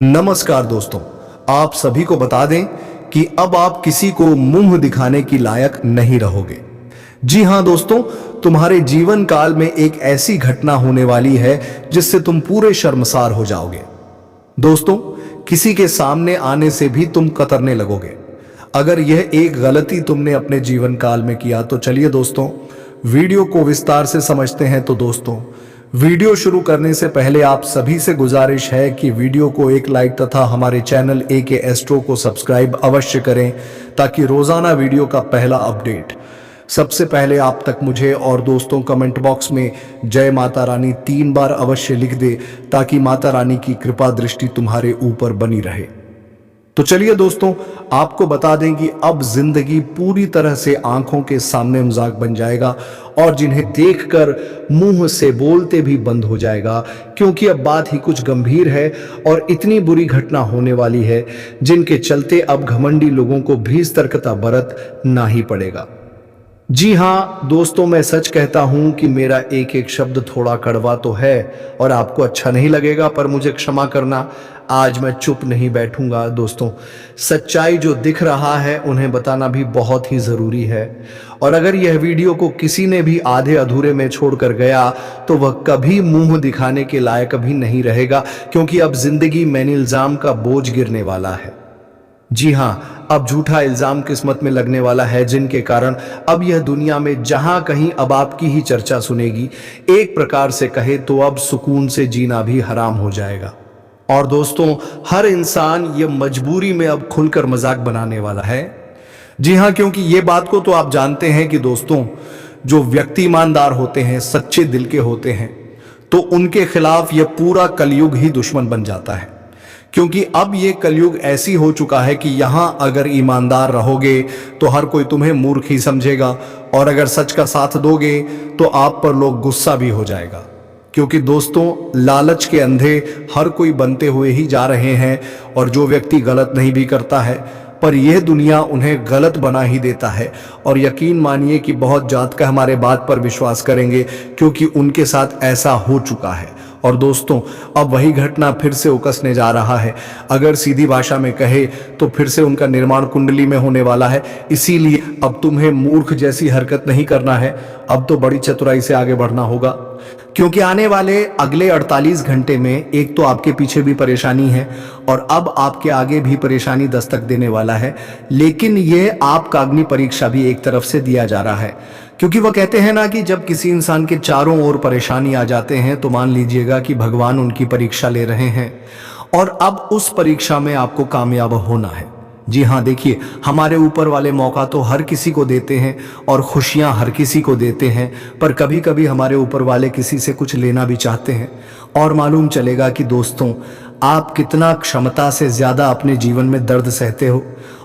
नमस्कार दोस्तों, आप सभी को बता दें कि अब आप किसी को मुंह दिखाने की लायक नहीं रहोगे। जी हां दोस्तों, तुम्हारे जीवन काल में एक ऐसी घटना होने वाली है जिससे तुम पूरे शर्मसार हो जाओगे। दोस्तों, किसी के सामने आने से भी तुम कतरने लगोगे। अगर यह एक गलती तुमने अपने जीवन काल में किया तो चलिए दोस्तों, वीडियो को विस्तार से समझते हैं। तो दोस्तों, वीडियो शुरू करने से पहले आप सभी से गुजारिश है कि वीडियो को एक लाइक तथा हमारे चैनल AK एस्ट्रो को सब्सक्राइब अवश्य करें ताकि रोजाना वीडियो का पहला अपडेट सबसे पहले आप तक मुझे और दोस्तों कमेंट बॉक्स में जय माता रानी 3 बार अवश्य लिख दे ताकि माता रानी की कृपा दृष्टि तुम्हारे ऊपर बनी रहे। तो चलिए दोस्तों, आपको बता दें कि अब जिंदगी पूरी तरह से आंखों के सामने मजाक बन जाएगा और जिन्हें देखकर मुंह से बोलते भी बंद हो जाएगा, क्योंकि अब बात ही कुछ गंभीर है और इतनी बुरी घटना होने वाली है जिनके चलते अब घमंडी लोगों को भी सतर्कता बरतना ही पड़ेगा। जी हां दोस्तों, मैं सच कहता हूं कि मेरा एक एक शब्द थोड़ा कड़वा तो है और आपको अच्छा नहीं लगेगा, पर मुझे क्षमा करना, आज मैं चुप नहीं बैठूंगा। दोस्तों, सच्चाई जो दिख रहा है उन्हें बताना भी बहुत ही जरूरी है, और अगर यह वीडियो को किसी ने भी आधे अधूरे में छोड़कर गया तो वह कभी मुंह दिखाने के लायक भी नहीं रहेगा, क्योंकि अब जिंदगी में इल्जाम का बोझ गिरने वाला है। जी हां, अब झूठा इल्जाम किस्मत में लगने वाला है, जिनके कारण अब यह दुनिया में जहां कहीं अब आपकी ही चर्चा सुनेगी। एक प्रकार से कहे तो अब सुकून से जीना भी हराम हो जाएगा। और दोस्तों, हर इंसान ये मजबूरी में अब खुलकर मजाक बनाने वाला है। जी हां, क्योंकि ये बात को तो आप जानते हैं कि दोस्तों, जो व्यक्ति ईमानदार होते हैं, सच्चे दिल के होते हैं, तो उनके खिलाफ यह पूरा कलयुग ही दुश्मन बन जाता है। क्योंकि अब ये कलयुग ऐसी हो चुका है कि यहां अगर ईमानदार रहोगे तो हर कोई तुम्हें मूर्ख ही समझेगा, और अगर सच का साथ दोगे तो आप पर लोग गुस्सा भी हो जाएगा। क्योंकि दोस्तों, लालच के अंधे हर कोई बनते हुए ही जा रहे हैं, और जो व्यक्ति गलत नहीं भी करता है पर यह दुनिया उन्हें गलत बना ही देता है। और यकीन मानिए कि बहुत जातक हमारे बात पर विश्वास करेंगे, क्योंकि उनके साथ ऐसा हो चुका है। और दोस्तों, अब वही घटना फिर से उकसने जा रहा है। अगर सीधी भाषा में कहे तो फिर से उनका निर्माण कुंडली में होने वाला है। इसीलिए अब तुम्हें मूर्ख जैसी हरकत नहीं करना है, अब तो बड़ी चतुराई से आगे बढ़ना होगा, क्योंकि आने वाले अगले 48 घंटे में एक तो आपके पीछे भी परेशानी है और अब आपके आगे भी परेशानी दस्तक देने वाला है। लेकिन यह आपका अग्नि परीक्षा भी एक तरफ से दिया जा रहा है, क्योंकि वह कहते हैं ना कि जब किसी इंसान के चारों ओर परेशानी आ जाते हैं तो मान लीजिएगा कि भगवान उनकी परीक्षा ले रहे हैं, और अब उस परीक्षा में आपको कामयाब होना है। जी हाँ, देखिए, हमारे ऊपर वाले मौका तो हर किसी को देते हैं और खुशियां हर किसी को देते हैं, पर कभी कभी हमारे ऊपर वाले किसी से कुछ लेना भी चाहते हैं, और मालूम चलेगा कि दोस्तों, आप कितना क्षमता से ज्यादा अपने जीवन में दर्द सहते हो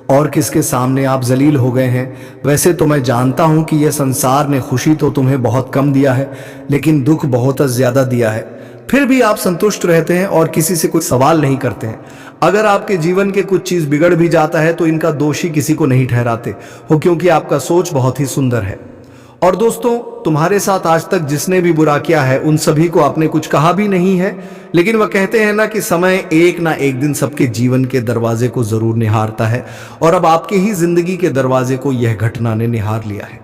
और किसके सामने आप जलील हो गए हैं। वैसे तो मैं जानता हूं कि यह संसार ने खुशी तो तुम्हें बहुत कम दिया है, लेकिन दुख बहुत ज्यादा दिया है। फिर भी आप संतुष्ट रहते हैं और किसी से कोई सवाल नहीं करते हैं। अगर आपके जीवन के कुछ चीज बिगड़ भी जाता है तो इनका दोषी किसी को नहीं ठहराते हो, क्योंकि आपका सोच बहुत ही सुंदर है। और दोस्तों, तुम्हारे साथ आज तक जिसने भी बुरा किया है उन सभी को आपने कुछ कहा भी नहीं है, लेकिन वह कहते हैं ना कि समय एक ना एक दिन सबके जीवन के दरवाजे को जरूर निहारता है, और अब आपके ही जिंदगी के दरवाजे को यह घटना ने निहार लिया है।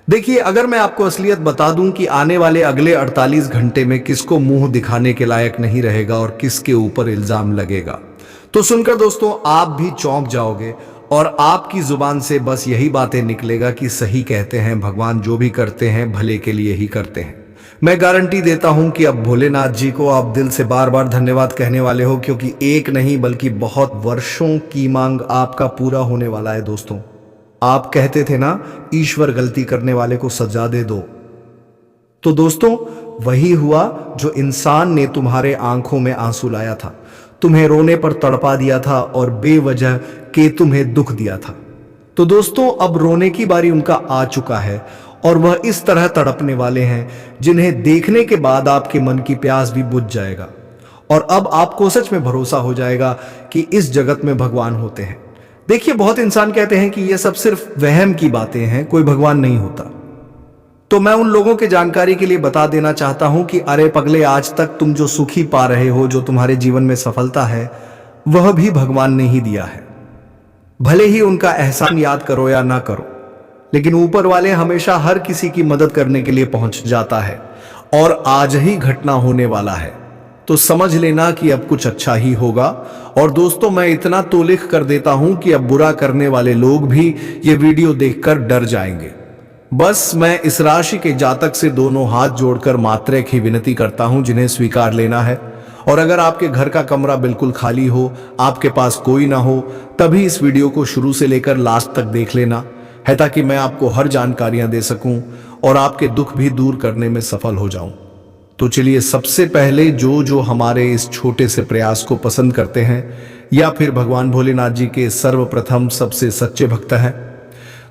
देखिए, अगर मैं आपको असलियत बता दूं कि आने वाले अगले 48 घंटे में किसको मुंह दिखाने के लायक नहीं रहेगा और किसके ऊपर इल्जाम लगेगा, तो सुनकर दोस्तों आप भी चौंक जाओगे, और आपकी जुबान से बस यही बातें निकलेगा कि सही कहते हैं भगवान, जो भी करते हैं भले के लिए ही करते हैं। मैं गारंटी देता हूं कि अब भोलेनाथ जी को आप दिल से बार बार धन्यवाद कहने वाले हो, क्योंकि एक नहीं बल्कि बहुत वर्षों की मांग आपका पूरा होने वाला है। दोस्तों, आप कहते थे ना, ईश्वर गलती करने वाले को सजा दे दो, तो दोस्तों वही हुआ। जो इंसान ने तुम्हारे आंखों में आंसू लाया था, तुम्हें रोने पर तड़पा दिया था और बेवजह के तुम्हें दुख दिया था, तो दोस्तों अब रोने की बारी उनका आ चुका है, और वह इस तरह तड़पने वाले हैं जिन्हें देखने के बाद आपके मन की प्यास भी बुझ जाएगा, और अब आपको सच में भरोसा हो जाएगा कि इस जगत में भगवान होते हैं। देखिए, बहुत इंसान कहते हैं कि यह सब सिर्फ वहम की बातें हैं, कोई भगवान नहीं होता। तो मैं उन लोगों के जानकारी के लिए बता देना चाहता हूं कि अरे पगले, आज तक तुम जो सुखी पा रहे हो, जो तुम्हारे जीवन में सफलता है, वह भी भगवान ने ही दिया है। भले ही उनका एहसान याद करो या ना करो, लेकिन ऊपर वाले हमेशा हर किसी की मदद करने के लिए पहुंच जाता है। और आज ही घटना होने वाला है, तो समझ लेना कि अब कुछ अच्छा ही होगा। और दोस्तों, मैं इतना तो लिख कर देता हूं कि अब बुरा करने वाले लोग भी ये वीडियो देखकर डर जाएंगे। बस मैं इस राशि के जातक से दोनों हाथ जोड़कर मात्र एक ही विनती करता हूं, जिन्हें स्वीकार लेना है। और अगर आपके घर का कमरा बिल्कुल खाली हो, आपके पास कोई ना हो, तभी इस वीडियो को शुरू से लेकर लास्ट तक देख लेना है, ताकि मैं आपको हर जानकारियां दे सकूं और आपके दुख भी दूर करने में सफल हो जाऊं। तो चलिए, सबसे पहले जो हमारे इस छोटे से प्रयास को पसंद करते हैं या फिर भगवान भोलेनाथ जी के सर्वप्रथम सबसे सच्चे भक्त हैं,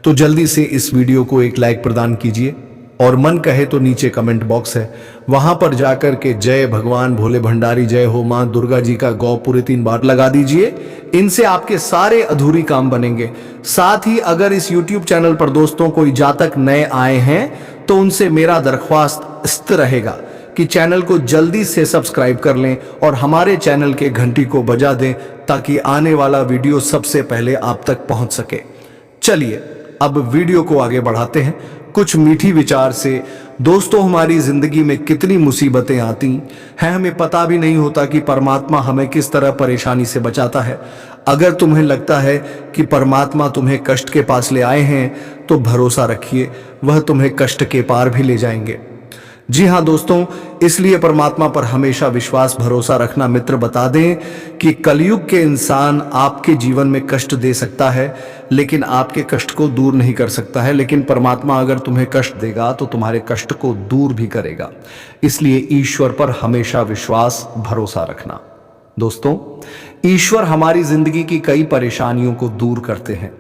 तो जल्दी से इस वीडियो को एक लाइक प्रदान कीजिए। और मन कहे तो नीचे कमेंट बॉक्स है, वहां पर जाकर के जय भगवान भोले भंडारी, जय हो मां दुर्गा जी का गौ पूरे 3 बार लगा दीजिए। इनसे आपके सारे अधूरी काम बनेंगे। साथ ही अगर इस YouTube चैनल पर दोस्तों कोई जातक नए आए हैं, तो उनसे मेरा दरख्वास्त इस्त रहेगा कि चैनल को जल्दी से सब्सक्राइब कर लें और हमारे चैनल के घंटी को बजा दें, ताकि आने वाला वीडियो सबसे पहले आप तक पहुंच सके। चलिए अब वीडियो को आगे बढ़ाते हैं कुछ मीठी विचार से। दोस्तों, हमारी जिंदगी में कितनी मुसीबतें आती हैं, हमें पता भी नहीं होता कि परमात्मा हमें किस तरह परेशानी से बचाता है। अगर तुम्हें लगता है कि परमात्मा तुम्हें कष्ट के पास ले आए हैं, तो भरोसा रखिए, वह तुम्हें कष्ट के पार भी ले जाएंगे। जी हाँ दोस्तों, इसलिए परमात्मा पर हमेशा विश्वास भरोसा रखना। मित्र, बता दें कि कलयुग के इंसान आपके जीवन में कष्ट दे सकता है, लेकिन आपके कष्ट को दूर नहीं कर सकता है। लेकिन परमात्मा अगर तुम्हें कष्ट देगा, तो तुम्हारे कष्ट को दूर भी करेगा। इसलिए ईश्वर पर हमेशा विश्वास भरोसा रखना। दोस्तों, ईश्वर हमारी जिंदगी की कई परेशानियों को दूर करते हैं,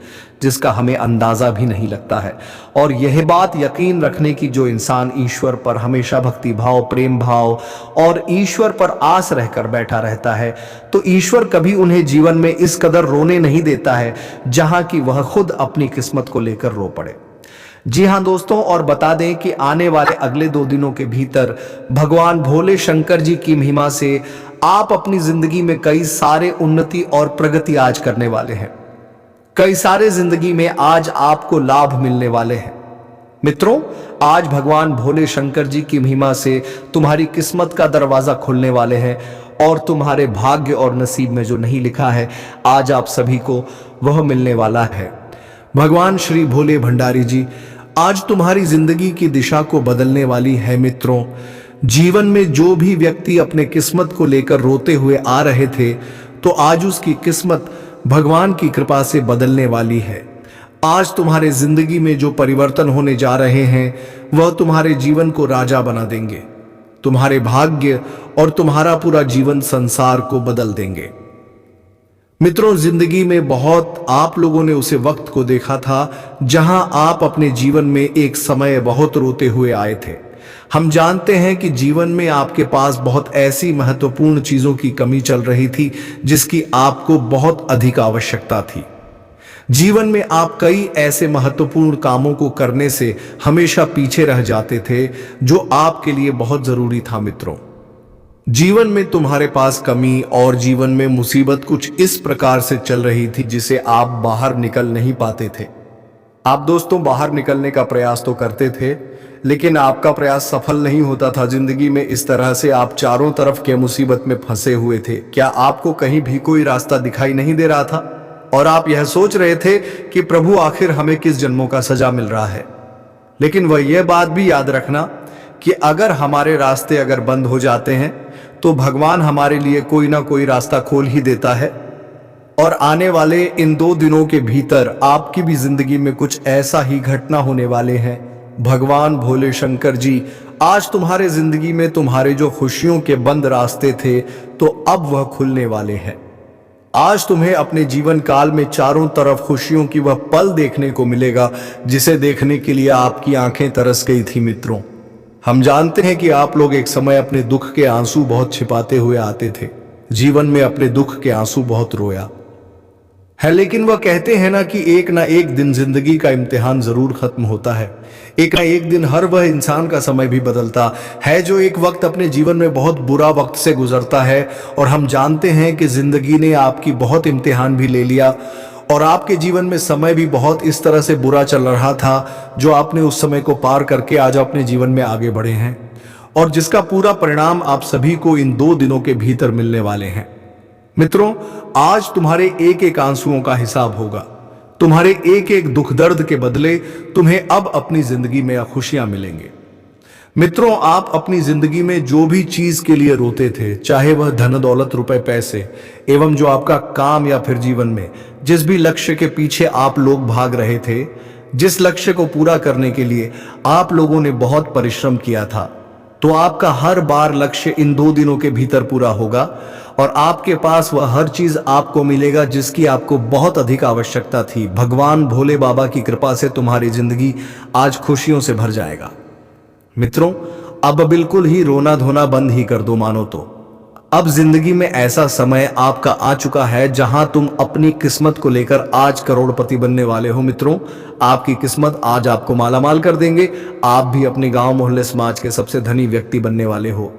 जिसका हमें अंदाजा भी नहीं लगता है। और यह बात यकीन रखने की, जो इंसान ईश्वर पर हमेशा भक्ति भाव, प्रेम भाव और ईश्वर पर आस रहकर बैठा रहता है, तो ईश्वर कभी उन्हें जीवन में इस कदर रोने नहीं देता है, जहां कि वह खुद अपनी किस्मत को लेकर रो पड़े। जी हाँ दोस्तों, और बता दें कि आने वाले अगले 2 दिनों के भीतर भगवान भोले शंकर जी की महिमा से आप अपनी जिंदगी में कई सारे उन्नति और प्रगति आज करने वाले हैं। कई सारे जिंदगी में आज आपको लाभ मिलने वाले हैं। मित्रों, आज भगवान भोले शंकर जी की महिमा से तुम्हारी किस्मत का दरवाजा खुलने वाले हैं, और तुम्हारे भाग्य और नसीब में जो नहीं लिखा है, आज आप सभी को वह मिलने वाला है। भगवान श्री भोले भंडारी जी आज तुम्हारी जिंदगी की दिशा को बदलने वाली है। मित्रों, जीवन में जो भी व्यक्ति अपने किस्मत को लेकर रोते हुए आ रहे थे, तो आज उसकी किस्मत भगवान की कृपा से बदलने वाली है। आज तुम्हारे जिंदगी में जो परिवर्तन होने जा रहे हैं, वह तुम्हारे जीवन को राजा बना देंगे, तुम्हारे भाग्य और तुम्हारा पूरा जीवन संसार को बदल देंगे। मित्रों, जिंदगी में बहुत आप लोगों ने उसे वक्त को देखा था जहां आप अपने जीवन में एक समय बहुत रोते हुए आए थे। हम जानते हैं कि जीवन में आपके पास बहुत ऐसी महत्वपूर्ण चीजों की कमी चल रही थी, जिसकी आपको बहुत अधिक आवश्यकता थी। जीवन में आप कई ऐसे महत्वपूर्ण कामों को करने से हमेशा पीछे रह जाते थे, जो आपके लिए बहुत जरूरी था। मित्रों, जीवन में तुम्हारे पास कमी और जीवन में मुसीबत कुछ इस प्रकार से चल रही थी, जिसे आप बाहर निकल नहीं पाते थे। आप दोस्तों बाहर निकलने का प्रयास तो करते थे, लेकिन आपका प्रयास सफल नहीं होता था। जिंदगी में इस तरह से आप चारों तरफ के मुसीबत में फंसे हुए थे। क्या आपको कहीं भी कोई रास्ता दिखाई नहीं दे रहा था? और आप यह सोच रहे थे कि प्रभु, आखिर हमें किस जन्मों का सजा मिल रहा है। लेकिन वह यह बात भी याद रखना कि अगर हमारे रास्ते अगर बंद हो जाते हैं, तो भगवान हमारे लिए कोई ना कोई रास्ता खोल ही देता है। और आने वाले इन 2 दिनों के भीतर आपकी भी जिंदगी में कुछ ऐसा ही घटना होने वाले हैं। भगवान भोले शंकर जी आज तुम्हारे जिंदगी में तुम्हारे जो खुशियों के बंद रास्ते थे, तो अब वह खुलने वाले हैं। आज तुम्हें अपने जीवन काल में चारों तरफ खुशियों की वह पल देखने को मिलेगा, जिसे देखने के लिए आपकी आंखें तरस गई थी। मित्रों, हम जानते हैं कि आप लोग एक समय अपने दुख के आंसू बहुत छिपाते हुए आते थे, जीवन में अपने दुख के आंसू बहुत रोया। है। लेकिन वह कहते हैं ना कि एक ना एक दिन जिंदगी का इम्तिहान जरूर खत्म होता है। एक ना एक दिन हर वह इंसान का समय भी बदलता है जो एक वक्त अपने जीवन में बहुत बुरा वक्त से गुजरता है। और हम जानते हैं कि जिंदगी ने आपकी बहुत इम्तिहान भी ले लिया और आपके जीवन में समय भी बहुत इस तरह से बुरा चल रहा था जो आपने उस समय को पार करके आज अपने जीवन में आगे बढ़े हैं और जिसका पूरा परिणाम आप सभी को इन 2 दिनों के भीतर मिलने वाले हैं। मित्रों, आज तुम्हारे एक एक आंसुओं का हिसाब होगा। तुम्हारे एक एक दुख दर्द के बदले तुम्हें अब अपनी जिंदगी में खुशियां मिलेंगे। मित्रों, आप अपनी जिंदगी में जो भी चीज के लिए रोते थे, चाहे वह धन दौलत रुपए पैसे एवं जो आपका काम या फिर जीवन में जिस भी लक्ष्य के पीछे आप लोग भाग रहे थे, जिस लक्ष्य को पूरा करने के लिए आप लोगों ने बहुत परिश्रम किया था, तो आपका हर बार लक्ष्य इन 2 दिनों के भीतर पूरा होगा और आपके पास वह हर चीज आपको मिलेगा जिसकी आपको बहुत अधिक आवश्यकता थी। भगवान भोले बाबा की कृपा से तुम्हारी जिंदगी आज खुशियों से भर जाएगा। मित्रों, अब बिल्कुल ही रोना धोना बंद ही कर दो मानो तो। अब जिंदगी में ऐसा समय आपका आ चुका है जहां तुम अपनी किस्मत को लेकर आज करोड़पति बनने वाले हो। मित्रों, आपकी किस्मत आज आपको मालामाल कर देंगे। आप भी अपने गांव मोहल्ले समाज के सबसे धनी व्यक्ति बनने वाले हो।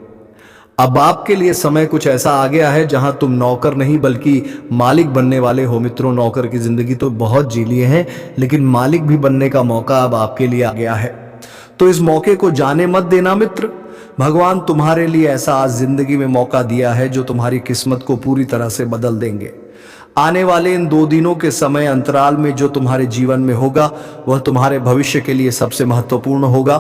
अब आपके लिए समय कुछ ऐसा आ गया है जहां तुम नौकर नहीं बल्कि मालिक बनने वाले हो। मित्रों, नौकर की जिंदगी तो बहुत जी लिए हैं, लेकिन मालिक भी बनने का मौका अब आपके लिए आ गया है। तो इस मौके को जाने मत देना मित्र। भगवान तुम्हारे लिए ऐसा आज जिंदगी में मौका दिया है जो तुम्हारी किस्मत को पूरी तरह से बदल देंगे। आने वाले इन 2 दिनों के समय अंतराल में जो तुम्हारे जीवन में होगा वह तुम्हारे भविष्य के लिए सबसे महत्वपूर्ण होगा।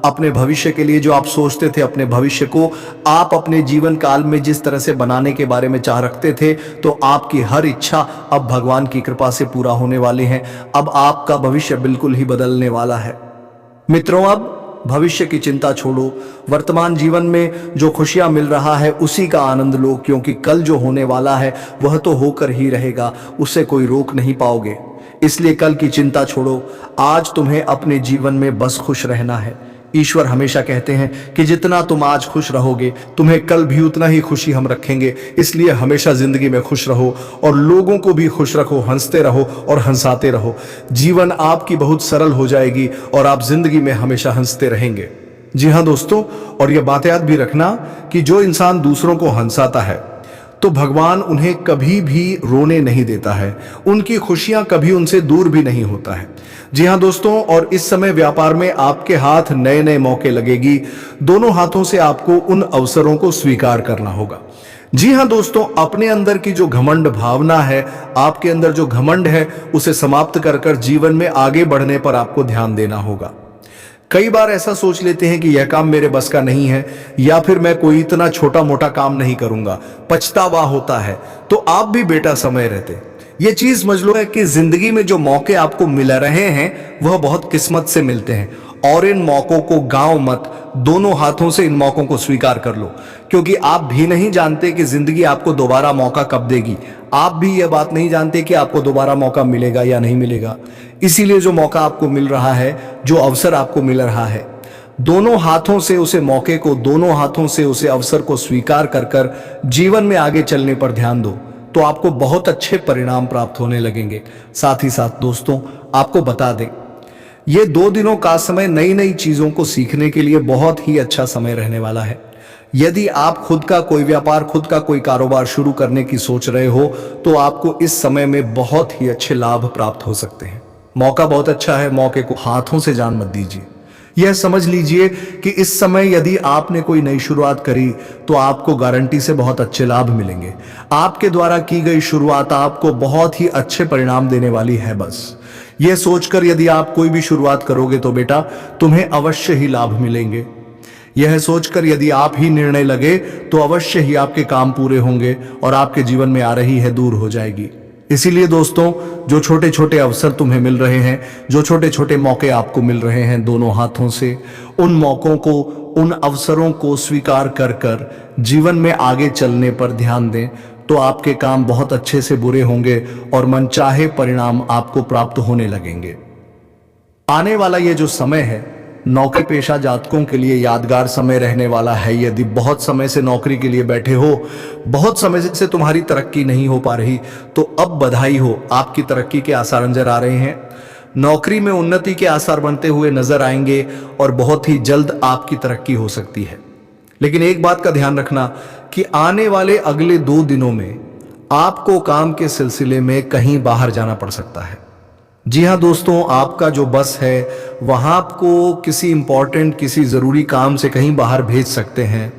अपने भविष्य के लिए जो आप सोचते थे, अपने भविष्य को आप अपने जीवन काल में जिस तरह से बनाने के बारे में चाह रखते थे, तो आपकी हर इच्छा अब भगवान की कृपा से पूरा होने वाली है। अब आपका भविष्य बिल्कुल ही बदलने वाला है। मित्रों, अब भविष्य की चिंता छोड़ो। वर्तमान जीवन में जो खुशियां मिल रहा है उसी का आनंद लो, क्योंकि कल जो होने वाला है वह तो होकर ही रहेगा, उससे कोई रोक नहीं पाओगे। इसलिए कल की चिंता छोड़ो। आज तुम्हें अपने जीवन में बस खुश रहना है। ईश्वर हमेशा कहते हैं कि जितना तुम आज खुश रहोगे तुम्हें कल भी उतना ही खुशी हम रखेंगे। इसलिए हमेशा जिंदगी में खुश रहो और लोगों को भी खुश रखो, हंसते रहो और हंसाते रहो। जीवन आपकी बहुत सरल हो जाएगी और आप जिंदगी में हमेशा हंसते रहेंगे। जी हाँ दोस्तों, और यह बात याद भी रखना कि जो इंसान दूसरों को हंसाता है तो भगवान उन्हें कभी भी रोने नहीं देता है। उनकी खुशियां कभी उनसे दूर भी नहीं होता है। जी हाँ दोस्तों, और इस समय व्यापार में आपके हाथ नए नए मौके लगेगी। दोनों हाथों से आपको उन अवसरों को स्वीकार करना होगा। जी हाँ दोस्तों, अपने अंदर की जो घमंड भावना है, आपके अंदर जो घमंड है, उसे समाप्त कर जीवन में आगे बढ़ने पर आपको ध्यान देना होगा। कई बार ऐसा सोच लेते हैं कि यह काम मेरे बस का नहीं है या फिर मैं कोई इतना छोटा मोटा काम नहीं करूंगा, पछतावा होता है। तो आप भी बेटा समय रहते ये चीज समझ लो है कि जिंदगी में जो मौके आपको मिल रहे हैं वह बहुत किस्मत से मिलते हैं और इन मौकों को गांव मत, दोनों हाथों से इन मौकों को स्वीकार कर लो, क्योंकि आप भी नहीं जानते कि जिंदगी आपको दोबारा मौका कब देगी। आप भी यह बात नहीं जानते कि आपको दोबारा मौका मिलेगा या नहीं मिलेगा। इसीलिए जो मौका आपको मिल रहा है, जो अवसर आपको मिल रहा है, दोनों हाथों से उसे मौके को, दोनों हाथों से उसे अवसर को स्वीकार कर जीवन में आगे चलने पर ध्यान दो, तो आपको बहुत अच्छे परिणाम प्राप्त होने लगेंगे। साथ ही साथ दोस्तों, आपको बता दें, ये 2 दिनों का समय नई नई चीजों को सीखने के लिए बहुत ही अच्छा समय रहने वाला है। यदि आप खुद का कोई व्यापार, खुद का कोई कारोबार शुरू करने की सोच रहे हो, तो आपको इस समय में बहुत ही अच्छे लाभ प्राप्त हो सकते हैं। मौका बहुत अच्छा है, मौके को हाथों से जान मत दीजिए। यह समझ लीजिए कि इस समय यदि आपने कोई नई शुरुआत करी तो आपको गारंटी से बहुत अच्छे लाभ मिलेंगे। आपके द्वारा की गई शुरुआत आपको बहुत ही अच्छे परिणाम देने वाली है। बस यह सोचकर यदि आप कोई भी शुरुआत करोगे तो बेटा तुम्हें अवश्य ही लाभ मिलेंगे। यह सोचकर यदि आप ही निर्णय लगे तो अवश्य ही आपके काम पूरे होंगे और आपके जीवन में आ रही है दूर हो जाएगी। इसीलिए दोस्तों, जो छोटे छोटे अवसर तुम्हें मिल रहे हैं, जो छोटे छोटे मौके आपको मिल रहे हैं दोनों हाथों से, उन मौकों को, उन अवसरों को स्वीकार कर जीवन में आगे चलने पर ध्यान दें, तो आपके काम बहुत अच्छे से बुरे होंगे और मनचाहे परिणाम आपको प्राप्त होने लगेंगे। आने वाला ये जो समय है नौकरी पेशा जातकों के लिए यादगार समय रहने वाला है। यदि बहुत समय से नौकरी के लिए बैठे हो, बहुत समय से तुम्हारी तरक्की नहीं हो पा रही, तो अब बधाई हो, आपकी तरक्की के आसार नजर आ रहे हैं। नौकरी में उन्नति के आसार बनते हुए नजर आएंगे और बहुत ही जल्द आपकी तरक्की हो सकती है। लेकिन एक बात का ध्यान रखना कि आने वाले अगले 2 दिनों में आपको काम के सिलसिले में कहीं बाहर जाना पड़ सकता है। जी हाँ दोस्तों, आपका जो बस है वहां आपको किसी इंपॉर्टेंट, किसी जरूरी काम से कहीं बाहर भेज सकते हैं।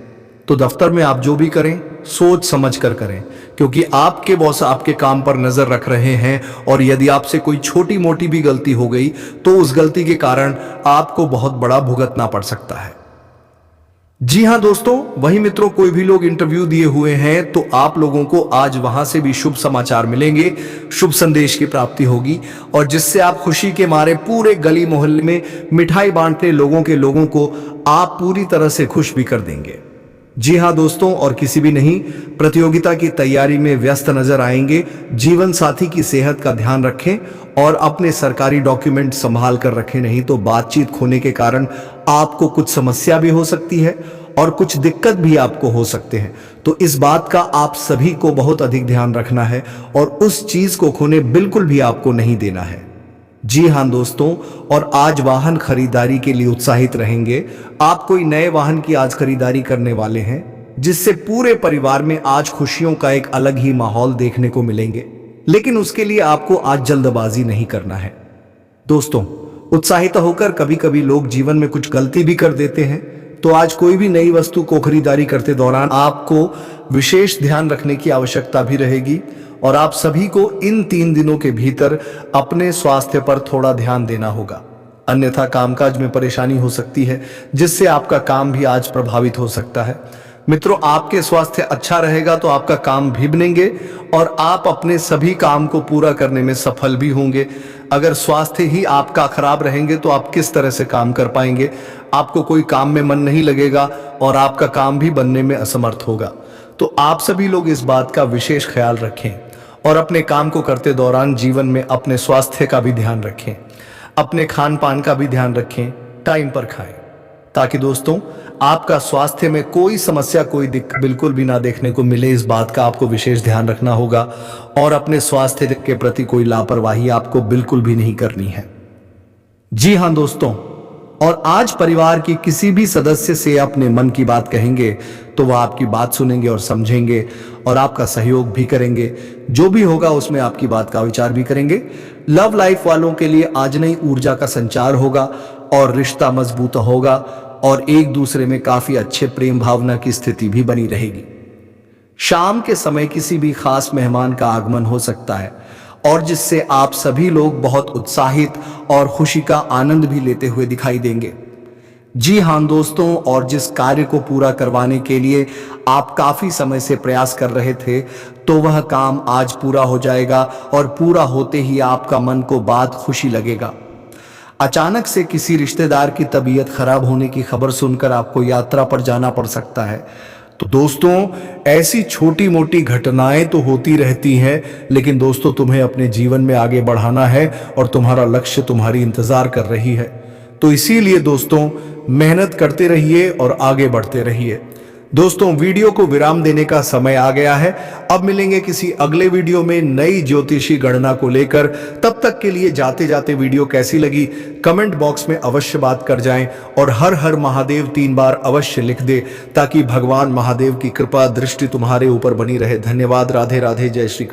तो दफ्तर में आप जो भी करें सोच समझ कर करें, क्योंकि आपके बॉस आपके काम पर नजर रख रहे हैं और यदि आपसे कोई छोटी मोटी भी गलती हो गई तो उस गलती के कारण आपको बहुत बड़ा भुगतना पड़ सकता है। जी हाँ दोस्तों, वही मित्रों, कोई भी लोग इंटरव्यू दिए हुए हैं तो आप लोगों को आज वहां से भी शुभ समाचार मिलेंगे, शुभ संदेश की प्राप्ति होगी और जिससे आप खुशी के मारे पूरे गली मोहल्ले में मिठाई बांटते लोगों को आप पूरी तरह से खुश भी कर देंगे। जी हाँ दोस्तों, और किसी भी नहीं, प्रतियोगिता की तैयारी में व्यस्त नजर आएंगे। जीवन साथी की सेहत का ध्यान रखें और अपने सरकारी डॉक्यूमेंट संभाल कर रखें, नहीं तो बातचीत खोने के कारण आपको कुछ समस्या भी हो सकती है और कुछ दिक्कत भी आपको हो सकते हैं। तो इस बात का आप सभी को बहुत अधिक ध्यान रखना है और उस चीज को खोने बिल्कुल भी आपको नहीं देना है। जी हाँ दोस्तों, और आज वाहन खरीदारी के लिए उत्साहित रहेंगे। आप कोई नए वाहन की आज खरीदारी करने वाले हैं, जिससे पूरे परिवार में आज खुशियों का एक अलग ही माहौल देखने को मिलेंगे। लेकिन उसके लिए आपको आज जल्दबाजी नहीं करना है। दोस्तों, उत्साहित होकर कभी कभी लोग जीवन में कुछ गलती भी कर देते हैं, तो आज कोई भी नई वस्तु को खरीदारी करते दौरान आपको विशेष ध्यान रखने की आवश्यकता भी रहेगी और आप सभी को इन 3 दिनों के भीतर अपने स्वास्थ्य पर थोड़ा ध्यान देना होगा, अन्यथा कामकाज में परेशानी हो सकती है, जिससे आपका काम भी आज प्रभावित हो सकता है। मित्रों, आपके स्वास्थ्य अच्छा रहेगा तो आपका काम भी बनेंगे और आप अपने सभी काम को पूरा करने में सफल भी होंगे। अगर स्वास्थ्य ही आपका खराब रहेंगे तो आप किस तरह से काम कर पाएंगे? आपको कोई काम में मन नहीं लगेगा और आपका काम भी बनने में असमर्थ होगा। तो आप सभी लोग इस बात का विशेष ख्याल रखें और अपने काम को करते दौरान जीवन में अपने स्वास्थ्य का भी ध्यान रखें, अपने खान पान का भी ध्यान रखें, टाइम पर खाएं, ताकि दोस्तों आपका स्वास्थ्य में कोई समस्या, कोई दिक्कत बिल्कुल भी ना देखने को मिले। इस बात का आपको विशेष ध्यान रखना होगा और अपने स्वास्थ्य के प्रति कोई लापरवाही आपको बिल्कुल भी नहीं करनी है। जी हाँ दोस्तों, और आज परिवार की किसी भी सदस्य से अपने मन की बात कहेंगे तो वह आपकी बात सुनेंगे और समझेंगे और आपका सहयोग भी करेंगे। जो भी होगा उसमें आपकी बात का विचार भी करेंगे। लव लाइफ वालों के लिए आज नई ऊर्जा का संचार होगा और रिश्ता मजबूत होगा और एक दूसरे में काफी अच्छे प्रेम भावना की स्थिति भी बनी रहेगी। शाम के समय किसी भी खास मेहमान का आगमन हो सकता है और जिससे आप सभी लोग बहुत उत्साहित और खुशी का आनंद भी लेते हुए दिखाई देंगे। जी हाँ दोस्तों, और जिस कार्य को पूरा करवाने के लिए आप काफी समय से प्रयास कर रहे थे, तो वह काम आज पूरा हो जाएगा और पूरा होते ही आपका मन को बात खुशी लगेगा। अचानक से किसी रिश्तेदार की तबीयत खराब होने की खबर सुनकर आपको यात्रा पर जाना पड़ सकता है। तो दोस्तों, ऐसी छोटी मोटी घटनाएं तो होती रहती हैं, लेकिन दोस्तों तुम्हें अपने जीवन में आगे बढ़ाना है और तुम्हारा लक्ष्य तुम्हारी इंतजार कर रही है। तो इसीलिए दोस्तों मेहनत करते रहिए और आगे बढ़ते रहिए। दोस्तों, वीडियो को विराम देने का समय आ गया है। अब मिलेंगे किसी अगले वीडियो में नई ज्योतिषी गणना को लेकर। तब तक के लिए जाते जाते वीडियो कैसी लगी कमेंट बॉक्स में अवश्य बात कर जाएं और हर हर महादेव 3 बार अवश्य लिख दे, ताकि भगवान महादेव की कृपा दृष्टि तुम्हारे ऊपर बनी रहे। धन्यवाद। राधे राधे। जय श्री कृष्ण।